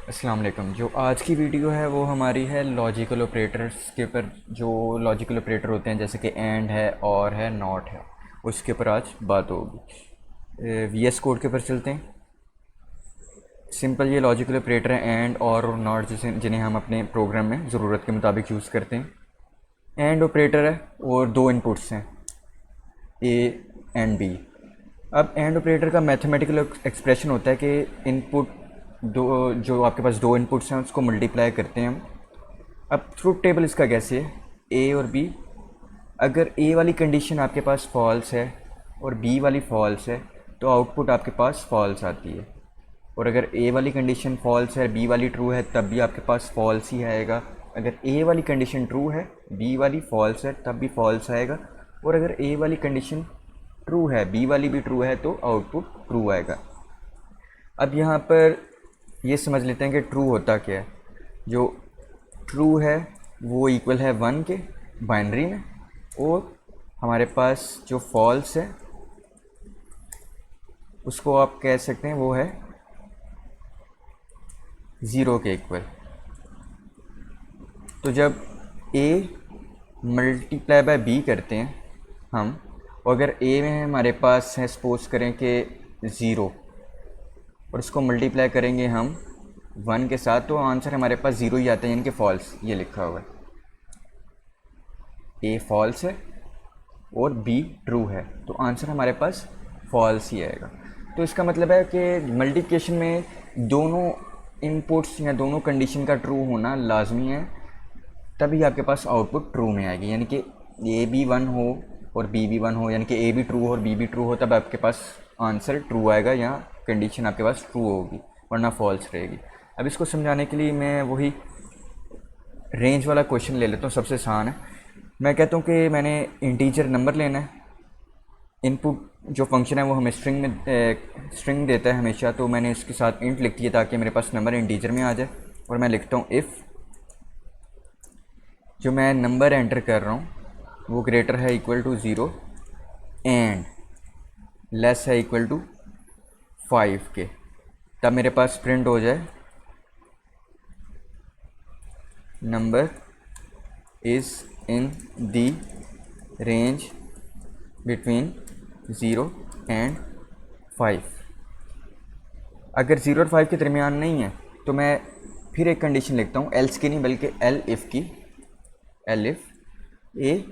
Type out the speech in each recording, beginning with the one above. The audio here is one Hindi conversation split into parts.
अस्सलाम वालेकुम। जो आज की वीडियो है वो हमारी है लॉजिकल ऑपरेटर्स के ऊपर। जो लॉजिकल ऑपरेटर होते हैं जैसे कि एंड है, और है, नॉट है, उसके ऊपर आज बात होगी। वीएस कोड के ऊपर चलते हैं। सिंपल ये लॉजिकल ऑपरेटर है एंड और नॉट, जिन्हें हम अपने प्रोग्राम में ज़रूरत के मुताबिक यूज़ करते हैं। एंड ऑपरेटर है और दो इनपुट्स हैं, ए एंड बी। अब एंड ऑपरेटर का मैथमेटिकल एक्सप्रेशन होता है कि इनपुट दो, जो आपके पास दो इनपुट्स हैं उसको मल्टीप्लाई करते हैं हम। अब ट्रुथ टेबल इसका कैसे है, ए और बी। अगर ए वाली कंडीशन आपके पास फॉल्स है और बी वाली फॉल्स है तो आउटपुट आपके पास फॉल्स आती है। और अगर ए वाली कंडीशन फॉल्स है, बी वाली ट्रू है, तब भी आपके पास फॉल्स ही आएगा। अगर ए वाली कंडीशन ट्रू है, बी वाली फॉल्स है, तब भी फॉल्स आएगा। और अगर ए वाली कंडीशन ट्रू है, बी वाली भी ट्रू है, तो आउटपुट ट्रू आएगा। अब यहाँ पर ये समझ लेते हैं कि ट्रू होता क्या है। जो ट्रू है वो इक्वल है 1 के बाइनरी में, और हमारे पास जो फॉल्स है उसको आप कह सकते हैं वो है 0 के इक्वल। तो जब ए मल्टीप्लाई बाय बी करते हैं हम, और अगर ए में हमारे पास है, सपोज करें कि 0, और इसको मल्टीप्लाई करेंगे हम 1 के साथ, तो आंसर हमारे पास 0 ही आता है, यानी कि फॉल्स ये लिखा हुआ है। ए फॉल्स है और बी ट्रू है, तो आंसर हमारे पास फॉल्स ही आएगा। तो इसका मतलब है कि मल्टीप्लिकेशन में दोनों इनपुट्स या दोनों कंडीशन का ट्रू होना लाजमी है, तभी आपके पास आउटपुट ट्रू में आएगी। यानी कि ए बी 1 हो और बी भी 1 हो, यानी कि ए भी ट्रू हो और बी भी ट्रू हो, तब आपके पास आंसर ट्रू आएगा या कंडीशन आपके पास ट्रू होगी, वरना फॉल्स रहेगी। अब इसको समझाने के लिए मैं वही रेंज वाला क्वेश्चन ले लेता हूँ, सबसे आसान है। मैं कहता हूँ कि मैंने इंटीजर नंबर लेना है। इनपुट जो फंक्शन है वो हमें स्ट्रिंग देता है हमेशा, तो मैंने इसके साथ इंट लिख दिया ताकि मेरे पास नंबर इंटीजर में आ जाए। और मैं लिखता हूँ इफ़ जो मैं नंबर एंटर कर रहा हूँ वो ग्रेटर है इक्वल टू 0 एंड लेस है इक्वल टू 5 के, तब मेरे पास प्रिंट हो जाए number is in the range between 0 and 5। अगर 0 और 5 के दरमियान नहीं है तो मैं फिर एक कंडीशन लिखता हूँ, एल्स की नहीं बल्कि एल इफ़ की। एल इफ़ ए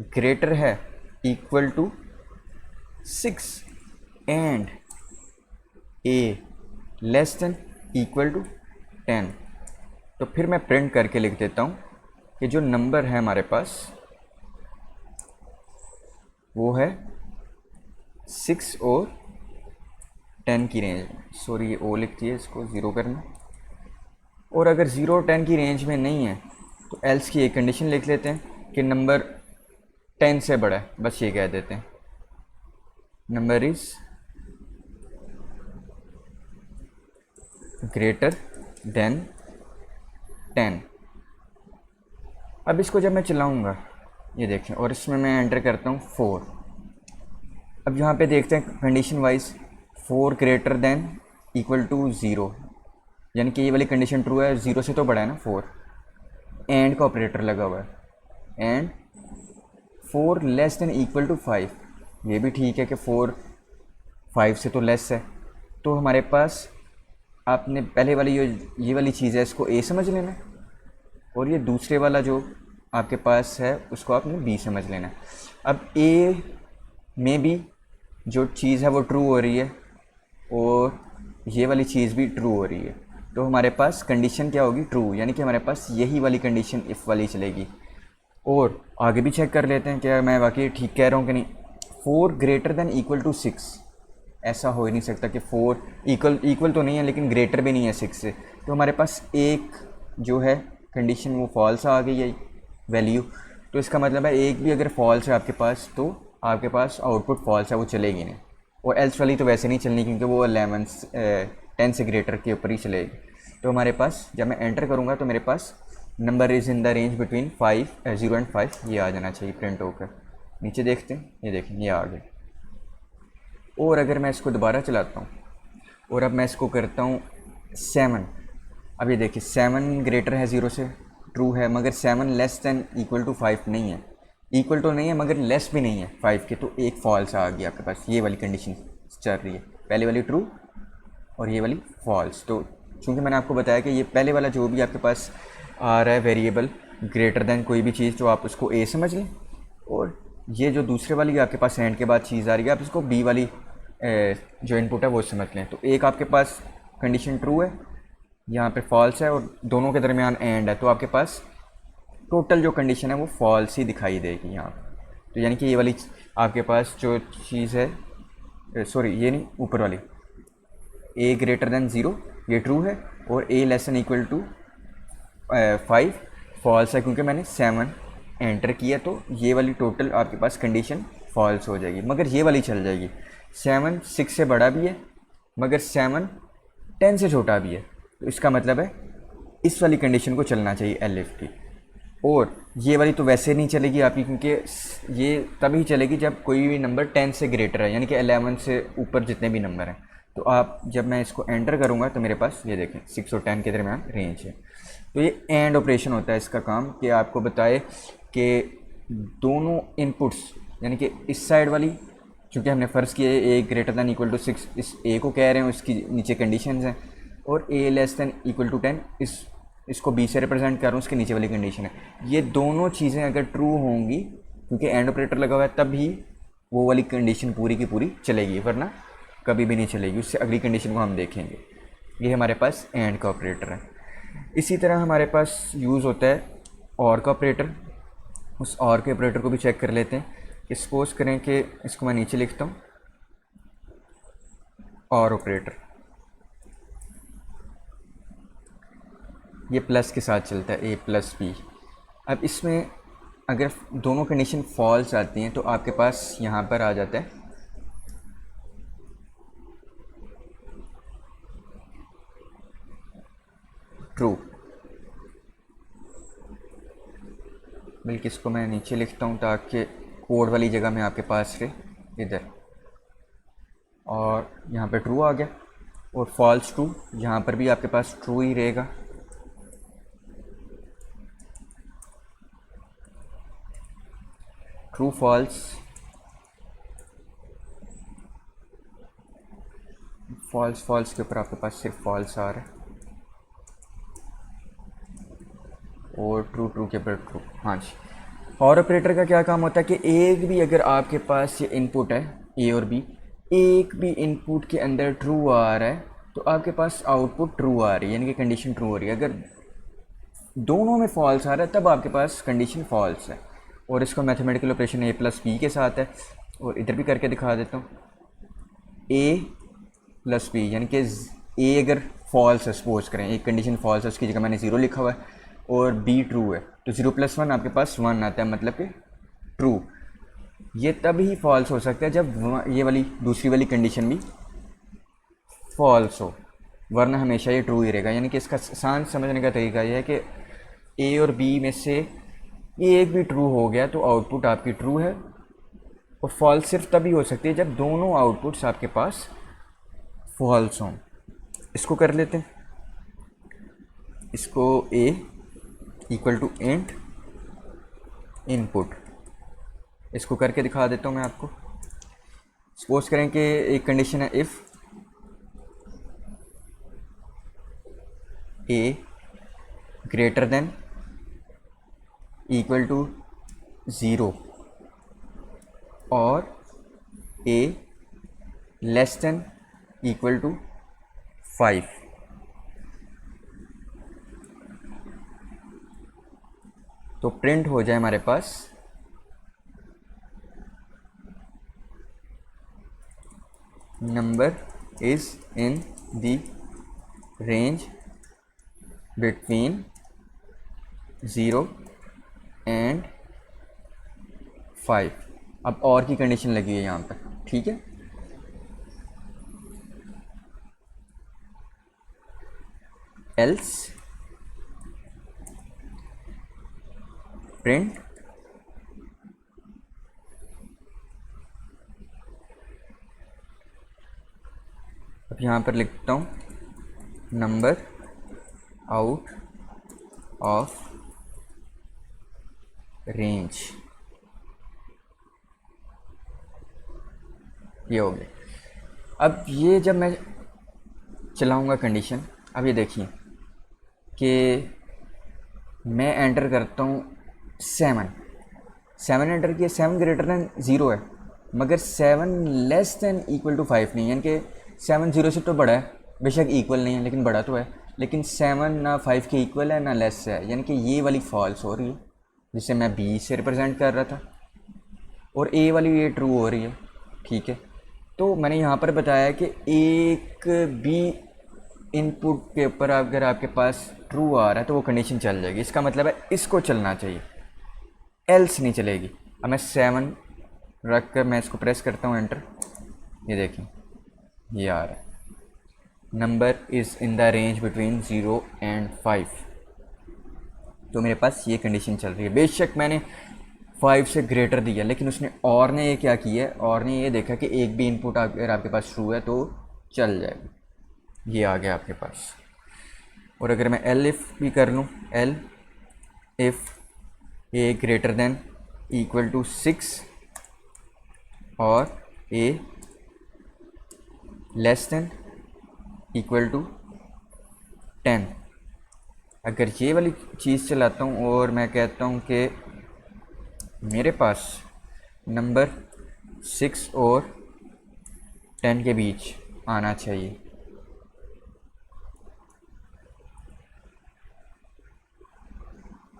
ग्रेटर है equal to 6 and a less than equal to 10। तो फिर मैं प्रिंट करके लिख देता हूँ कि जो नंबर है हमारे पास वो है 6 और 10 की रेंज में। सॉरी, ये ओ लिखती है, इसको 0 करना। और अगर 0 और 10 की रेंज में नहीं है तो एल्स की एक कंडीशन लिख लेते हैं कि नंबर 10 से बड़ा है, बस ये कह देते हैं नंबर इज़ ग्रेटर देन 10। अब इसको जब मैं चलाऊँगा, ये देखें, और इसमें मैं एंटर करता हूँ 4। अब यहाँ पे देखते हैं condition wise 4 greater than equal to 0, यानी कि ये वाली कंडीशन ट्रू है, 0 से तो बड़ा है ना 4। एंड का ऑपरेटर लगा हुआ है, and 4 less than equal to 5, ये भी ठीक है कि 4 5 से तो लेस है। तो हमारे पास आपने पहले वाली ये वाली चीज़ है इसको ए समझ लेना है, और ये दूसरे वाला जो आपके पास है उसको आपने बी समझ लेना है। अब ए में भी जो चीज़ है वो ट्रू हो रही है और ये वाली चीज़ भी ट्रू हो रही है, तो हमारे पास कंडीशन क्या होगी, ट्रू, यानी कि हमारे पास यही वाली कंडीशन इफ़ वाली चलेगी। और आगे भी चेक कर लेते हैं क्या मैं वाकई ठीक कह रहा हूँ कि नहीं। 4 ग्रेटर देन इक्वल टू 6, ऐसा हो ही नहीं सकता कि 4 इक्वल तो नहीं है लेकिन ग्रेटर भी नहीं है 6 से, तो हमारे पास एक जो है कंडीशन वो फॉल्स आ गई है वैल्यू। तो इसका मतलब है एक भी अगर फॉल्स है आपके पास तो आपके पास आउटपुट फॉल्स है, वो चलेगी नहीं। और एल्स वाली तो वैसे नहीं चलनी क्योंकि वो 10 से ग्रेटर के ऊपर ही चलेगी। तो हमारे पास जब मैं एंटर करूँगा तो मेरे पास number is in the range between 0 and 5 ये आ जाना चाहिए प्रिंट होकर। नीचे देखते हैं, ये देखें ये आ गए। और अगर मैं इसको दोबारा चलाता हूँ और अब मैं इसको करता हूँ 7, अब ये देखिए 7 ग्रेटर है 0 से, ट्रू है, मगर 7 लेस दैन इक्वल टू 5 नहीं है, इक्वल तो नहीं है मगर लेस भी नहीं है 5 के, तो एक फॉल्स आ गया आपके पास। ये वाली कंडीशन चल रही है, पहले वाली ट्रू और ये वाली फॉल्स। तो चूँकि मैंने आपको बताया कि ये पहले वाला जो भी आपके पास आ रहा है वेरिएबल ग्रेटर दैन कोई भी चीज़, तो आप उसको ए समझ लें, और ये जो दूसरे वाली आपके पास एंड के बाद चीज़ आ रही है आप इसको बी वाली जो इनपुट है वो समझ लें। तो एक आपके पास कंडीशन ट्रू है, यहाँ पे फॉल्स है, और दोनों के दरमियान एंड है, तो आपके पास टोटल जो कंडीशन है वो फॉल्स ही दिखाई देगी यहाँ पे। तो यानी कि ये वाली आपके पास जो चीज़ है, सॉरी ये नहीं, ऊपर वाली ए ग्रेटर दैन 0 ये ट्रू है, और a less than equal to 5 false है, क्योंकि मैंने 7 एंटर किया, तो ये वाली टोटल आपके पास कंडीशन फॉल्स हो जाएगी। मगर ये वाली चल जाएगी, 7 6 से बड़ा भी है मगर 7 10 से छोटा भी है, तो इसका मतलब है इस वाली कंडीशन को चलना चाहिए एलिफ की। और ये वाली तो वैसे नहीं चलेगी आपकी, क्योंकि ये तभी चलेगी जब कोई भी नंबर 10 से ग्रेटर है, यानी कि 11 से ऊपर जितने भी नंबर हैं। तो आप जब मैं इसको एंटर करूँगा तो मेरे पास ये देखें 6 और 10 के दरमियान रेंज है। तो ये एंड ऑपरेशन होता है इसका काम, कि आपको बताए कि दोनों इनपुट्स, यानी कि इस साइड वाली, चूँकि हमने फ़र्ज़ किया ए ग्रेटर दैन इक्वल टू 6, इस ए को कह रहे हैं, उसकी नीचे कंडीशंस हैं, और a less than equal to 10 इसको बी से रिप्रेजेंट कर रहा हूँ, उसके नीचे वाली कंडीशन है। ये दोनों चीज़ें अगर ट्रू होंगी, क्योंकि एंड ऑपरेटर लगा हुआ है, तब ही वो वाली कंडीशन पूरी की पूरी चलेगी, वरना कभी भी नहीं चलेगी। उससे अगली कंडीशन को हम देखेंगे। ये हमारे पास एंड का ऑपरेटर है। इसी तरह हमारे पास यूज़ होता है और का ऑपरेटर। उस और के ऑपरेटर को भी चेक कर लेते हैं कि सपोज़ करें कि इसको मैं नीचे लिखता हूँ, और ऑपरेटर ये प्लस के साथ चलता है, ए प्लस बी। अब इसमें अगर दोनों कंडीशन फॉल्स आती हैं तो आपके पास यहाँ पर आ जाता है ट्रू। बल्कि इसको मैं नीचे लिखता हूँ ताकि कोड वाली जगह में आपके पास रहे इधर, और यहाँ पे ट्रू आ गया, और फॉल्स ट्रू, यहाँ पर भी आपके पास ट्रू ही रहेगा। ट्रू फॉल्स, फॉल्स फॉल्स के ऊपर आपके पास सिर्फ फॉल्स आ रहा है, और ट्रू ट्रू के ऊपर ट्रू। हाँ जी, और ऑपरेटर का क्या काम होता है कि एक भी अगर आपके पास ये इनपुट है ए और बी, एक भी इनपुट के अंदर ट्रू आ रहा है तो आपके पास आउटपुट ट्रू आ रही है, यानी कि कंडीशन ट्रू हो रही है। अगर दोनों में फॉल्स आ रहा है तब आपके पास कंडीशन फॉल्स है। और इसका मैथमेटिकल ऑपरेशन ए प्लस बी के साथ है, और इधर भी करके दिखा देता हूँ। ए प्लस बी यानी कि ए अगर फॉल्स है, सपोज करें एक कंडीशन फॉल्स है, उसकी जगह मैंने 0 लिखा हुआ है, और बी ट्रू है, तो 0 + 1 आपके पास 1 आता है, मतलब कि ट्रू। ये तब ही फॉल्स हो सकता है जब ये वाली दूसरी वाली कंडीशन भी फॉल्स हो, वरना हमेशा ये ट्रू ही रहेगा। यानी कि इसका आसान समझने का तरीका यह है कि ए और बी में से एक भी ट्रू हो गया तो आउटपुट आपकी ट्रू है, और फॉल्स सिर्फ तभी हो सकती है जब दोनों आउटपुट्स आपके पास फॉल्स हों। इसको कर लेते हैं, इसको ए इक्वल टू इंट इनपुट, इसको करके दिखा देता हूँ मैं आपको। सपोज करें कि एक कंडीशन है if a greater than equal to 0 और a less than equal to 5। तो प्रिंट हो जाए हमारे पास number is in the range between 0 and 5। अब और की कंडीशन लगी है यहाँ पर, ठीक है। एल्स प्रिंट अब यहाँ पर लिखता हूँ नंबर आउट ऑफ रेंज, ये हो गया। अब ये जब मैं चलाऊंगा कंडीशन, अब ये देखिए कि मैं एंटर करता हूँ 7, 7 एंटर किया, 7 ग्रेटर दैन 0 है, मगर 7 लेस दैन इक्वल टू 5 नहीं है, यानी कि 7 0 से तो बड़ा है, बेशक इक्वल नहीं है लेकिन बड़ा तो है, लेकिन 7 ना 5 के इक्वल है ना लेस है, यानी कि ये वाली फॉल्स हो रही है जिसे मैं बी से रिप्रेजेंट कर रहा था, और ए वाली ये ट्रू हो रही है। ठीक है, तो मैंने यहाँ पर बताया कि एक बी इनपुट के ऊपर अगर आपके पास ट्रू आ रहा है तो वो कंडीशन चल जाएगी, इसका मतलब है इसको चलना चाहिए, एल्स नहीं चलेगी। अब मैं 7 रख कर मैं इसको प्रेस करता हूँ एंटर, ये देखें ये आ रहा है, number is in the range between 0 and 5, तो मेरे पास ये कंडीशन चल रही है। बेशक मैंने 5 से ग्रेटर दिया, लेकिन उसने और ने ये क्या किया है, और ने ये देखा कि एक भी इनपुट अगर आपके पास ट्रू है तो चल जाएगा, ये आ गया आपके पास। और अगर मैं एल इफ़ भी कर लूँ, elif a greater than equal to 6 और a less than equal to 10, अगर ये वाली चीज़ चलाता हूँ और मैं कहता हूँ कि मेरे पास नंबर 6 और 10 के बीच आना चाहिए,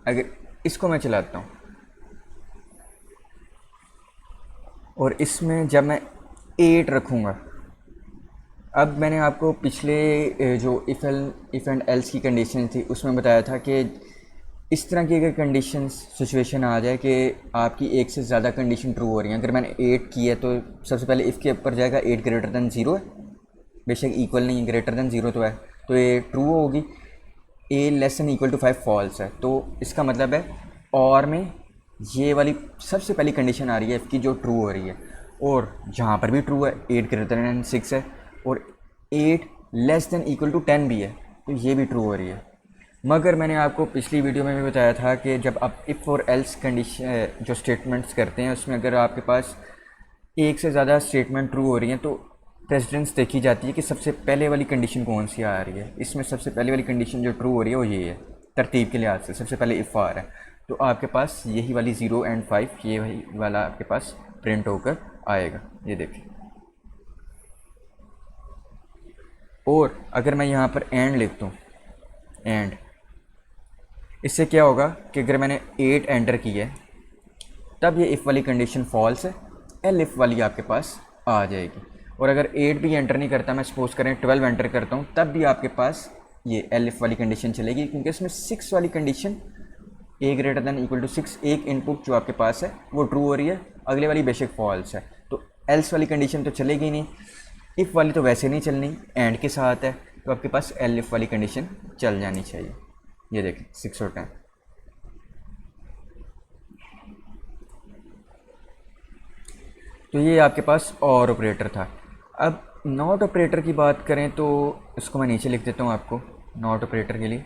अगर इसको मैं चलाता हूँ और इसमें जब मैं 8 रखूँगा, अब मैंने आपको पिछले जो इफ़ एंड एल्स की कंडीशन थी उसमें बताया था कि इस तरह की अगर कंडीशन सिचुएशन आ जाए कि आपकी एक से ज़्यादा कंडीशन ट्रू हो रही है, अगर मैंने 8 की है तो सबसे पहले इफ़ के ऊपर जाएगा 8 ग्रेटर दैन 0 है, बेशक इक्वल नहीं है, ग्रेटर दैन 0 तो है, तो ये ट्रू होगी। A less than equal to 5 false है, तो इसका मतलब है और में ये वाली सबसे पहली कंडीशन आ रही है इफ़ की जो ट्रू हो रही है, और जहाँ पर भी ट्रू है 8 ग्रेटर दैन 6 है, और 8 लेस दैन इक्वल टू 10 भी है, तो ये भी ट्रू हो रही है। मगर मैंने आपको पिछली वीडियो में भी बताया था कि जब आप इफ़ और एल्स कंडीशन जो स्टेटमेंट्स करते हैं उसमें अगर आपके पास एक से ज़्यादा स्टेटमेंट ट्रू हो रही हैं तो प्रेसिडेंस देखी जाती है कि सबसे पहले वाली कंडीशन कौन सी आ रही है। इसमें सबसे पहले वाली कंडीशन जो ट्रू हो रही है वो ये है, तरतीब के लिहाज से सबसे पहले इफ़ आ रहा है, तो आपके पास यही वाली 0 एंड 5 ये वही वाला आपके पास प्रिंट होकर आएगा, ये देखिए। और अगर मैं यहाँ पर एंड लिख दूँ, एंड, इससे क्या होगा कि अगर मैंने 8 एंटर की है तब ये इफ़ वाली कंडीशन फॉल्स है, एल इफ़ वाली आपके पास आ जाएगी। और अगर 8 भी एंटर नहीं करता, मैं सपोज करें 12 एंटर करता हूँ, तब भी आपके पास ये एल इफ़ वाली कंडीशन चलेगी, क्योंकि इसमें 6 वाली condition a greater than equal to 6, एक इनपुट जो आपके पास है वो ट्रू हो रही है, अगले वाली बेशक फॉल्स है, तो एल्स वाली कंडीशन तो चलेगी नहीं, इफ़ वाली तो वैसे नहीं चलनी, एंड के साथ है, तो आपके पास एल इफ़ वाली कंडीशन चल जानी चाहिए। ये देखें 6 और 10। तो ये आपके पास और ऑपरेटर था। अब नॉट ऑपरेटर की बात करें तो इसको मैं नीचे लिख देता हूँ आपको, नॉट ऑपरेटर के लिए।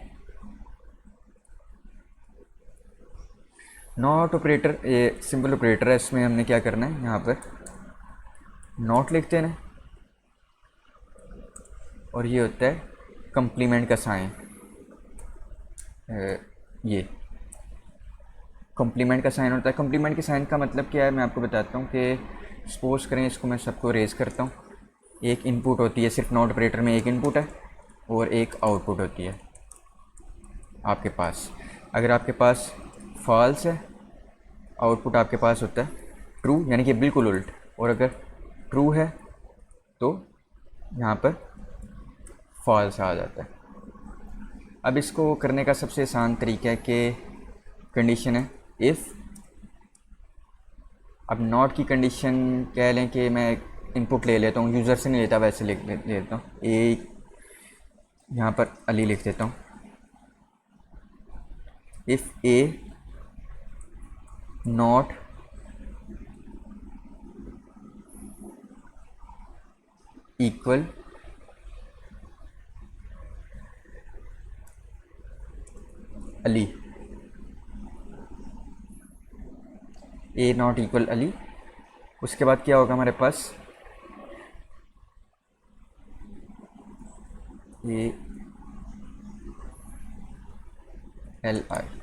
नॉट ऑपरेटर ये सिंपल ऑपरेटर है, इसमें हमने क्या करना है, यहाँ पर नॉट लिख देना है, और ये होता है कंप्लीमेंट का साइन, ये कंप्लीमेंट का साइन होता है। कंप्लीमेंट के साइन का मतलब क्या है मैं आपको बताता हूँ कि सपोज करें इसको मैं सबको रेज करता हूँ, एक इनपुट होती है, सिर्फ नॉट ऑपरेटर में एक इनपुट है और एक आउटपुट होती है आपके पास। अगर आपके पास फॉल्स है, आउटपुट आपके पास होता है ट्रू, यानी कि बिल्कुल उल्ट, और अगर ट्रू है तो यहाँ पर फॉल्स आ जाता है। अब इसको करने का सबसे आसान तरीका है कि कंडीशन है इफ़, अब नॉट की कंडीशन कह लें कि मैं इनपुट ले लेता हूँ, यूज़र से नहीं लेता, वैसे लिख लेता हूँ, ए यहाँ पर अली लिख देता हूँ, if A not equal Ali, A not equal Ali. उसके बाद क्या होगा हमारे पास, ए एल आई।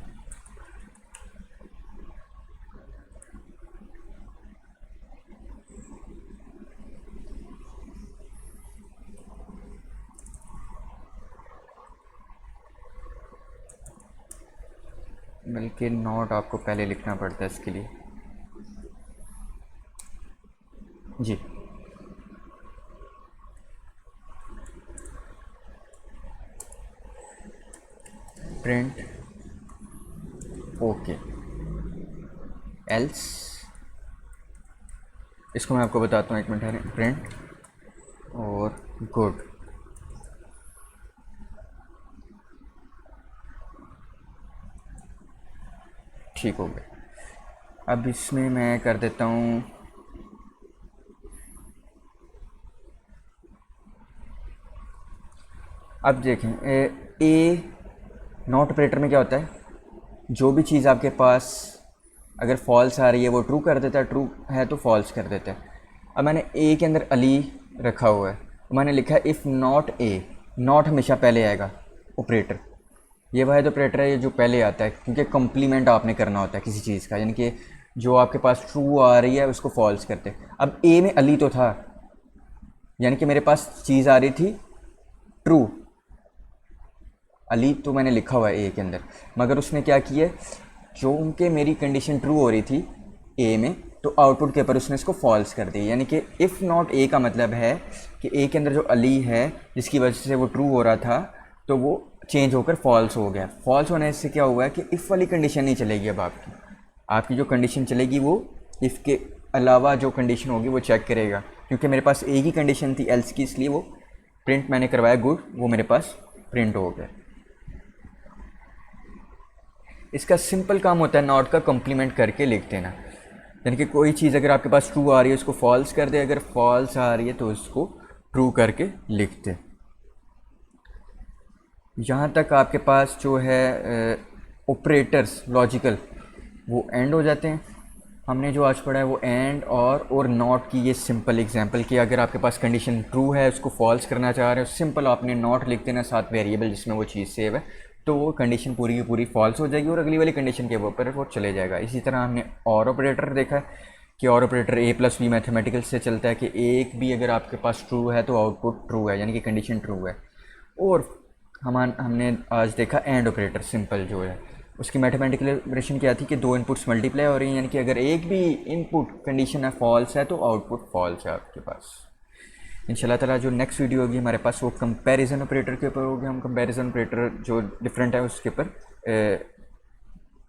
बल्कि नॉट आपको पहले लिखना पड़ता है इसके लिए जी। प्रिंट ओके एल्स, इसको मैं आपको बताता हूँ, एक मिनट है। प्रिंट और गुड। ठीक हो गया। अब इसमें मैं कर देता हूँ, अब देखें ए नॉट ऑपरेटर में क्या होता है, जो भी चीज़ आपके पास अगर फॉल्स आ रही है वो ट्रू कर देता है, ट्रू है तो फॉल्स कर देता है। अब मैंने ए के अंदर अली रखा हुआ है, मैंने लिखा है इफ़ नॉट ए, नॉट हमेशा पहले आएगा ऑपरेटर, ये वाहिद ऑपरेटर है ये जो पहले आता है, क्योंकि कम्प्लीमेंट आपने करना होता है किसी चीज़ का, यानी कि जो आपके पास ट्रू आ रही है उसको फॉल्स करते हैं। अब ए में अली तो था, यानी कि मेरे पास चीज़ आ रही थी ट्रू, अली तो मैंने लिखा हुआ है ए के अंदर, मगर उसने क्या किया, जो उनके मेरी कंडीशन ट्रू हो रही थी ए में, तो आउटपुट के ऊपर उसने इसको फॉल्स कर दी। यानी कि इफ़ नॉट ए का मतलब है कि ए के अंदर जो अली है जिसकी वजह से वो ट्रू हो रहा था, तो वो चेंज होकर फॉल्स हो गया। फॉल्स होने से क्या हुआ है कि इफ़ वाली कंडीशन नहीं चलेगी, अब आपकी जो कंडीशन चलेगी वो इफ़ के अलावा जो कंडीशन होगी वो चेक करेगा, क्योंकि मेरे पास एक ही कंडीशन थी एल्स की, इसलिए वो प्रिंट मैंने करवाया गुड, वो मेरे पास प्रिंट हो गया। इसका सिंपल काम होता है नॉट का कम्प्लीमेंट करके लिख देना, यानी कि कोई चीज़ अगर आपके पास ट्रू आ रही है उसको फॉल्स कर दे, अगर फॉल्स आ रही है तो उसको ट्रू करके लिख दे। यहाँ तक आपके पास जो है ऑपरेटर्स लॉजिकल वो एंड हो जाते हैं। हमने जो आज पढ़ा है वो एंड और नॉट की ये सिंपल एग्जांपल कि अगर आपके पास कंडीशन ट्रू है उसको फॉल्स करना चाह रहे हो, सिंपल आपने नॉट लिख देना साथ वेरिएबल जिसमें वो चीज़ सेव है, तो वो कंडीशन पूरी की पूरी फॉल्स हो जाएगी और अगली वाली कंडीशन के ऊपर वो चले जाएगा। इसी तरह हमने और ऑपरेटर देखा कि और ऑपरेटर ए प्लस बी मैथमेटिकल से चलता है कि एक भी अगर आपके पास ट्रू है तो आउटपुट ट्रू है, यानी कि कंडीशन ट्रू है। और हमने आज देखा एंड ऑपरेटर सिंपल जो है, उसकी मैथमेटिकल ऑपरेशन क्या थी कि दो इनपुट्स मल्टीप्लाई हो रही हैं, यानी कि अगर एक भी इनपुट कंडीशन है फॉल्स है तो आउटपुट फॉल्स है आपके पास। इंशाल्लाह ताला जो नेक्स्ट वीडियो होगी हमारे पास वो कंपैरिजन ऑपरेटर के ऊपर होगी। हम कंपैरिजन ऑपरेटर जो डिफरेंट है उसके ऊपर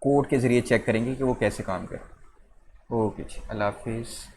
कोड के ज़रिए चेक करेंगे कि वो कैसे काम करे। ओके जी, अल्लाह हाफिज़।